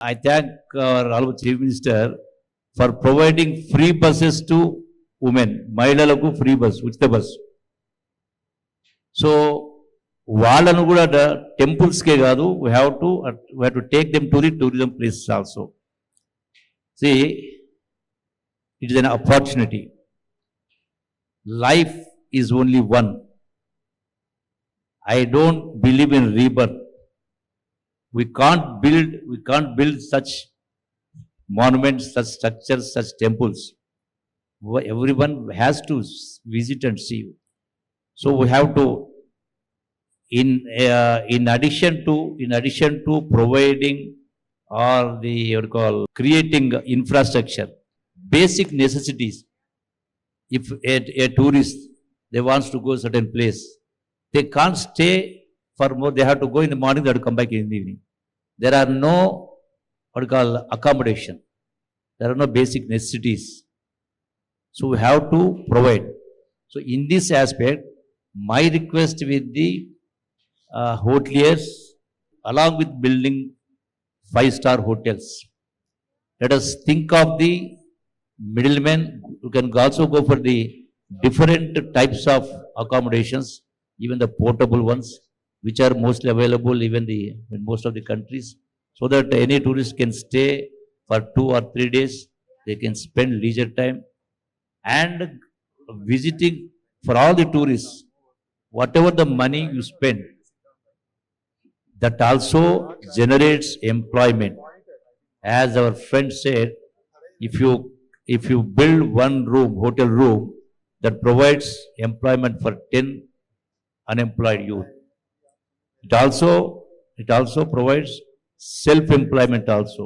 I thank our Honorable Chief Minister for providing free buses to women. మహిళలకు free bus, ఉచిత bus. So వాళ్ళను కూడా టెంపుల్స్కే కాదు, we have to take them to the tourism places also. See, it is an opportunity. Life is only one. I don't believe in rebirth. We can't build such monuments, such structures, such temples. Everyone has to visit and see. So we have to, in addition to providing or creating infrastructure, basic necessities. If a tourist, they wants to go a certain place, they can't stay for more. They have to go in the morning, they have to come back in the evening. There are no accommodation. There are no basic necessities. So we have to provide. So in this aspect, my request with the hoteliers, along with building 5-star hotels, let us think of the middlemen. You can also go for the different types of accommodations, even the portable ones, which are mostly available even in most of the countries, so that any tourist can stay for 2 or 3 days. They can spend leisure time and visiting. For all the tourists, whatever the money you spend, that also generates employment. As our friend said, if you build one room, hotel room, that provides employment for 10 unemployed youth. It also provides self-employment also.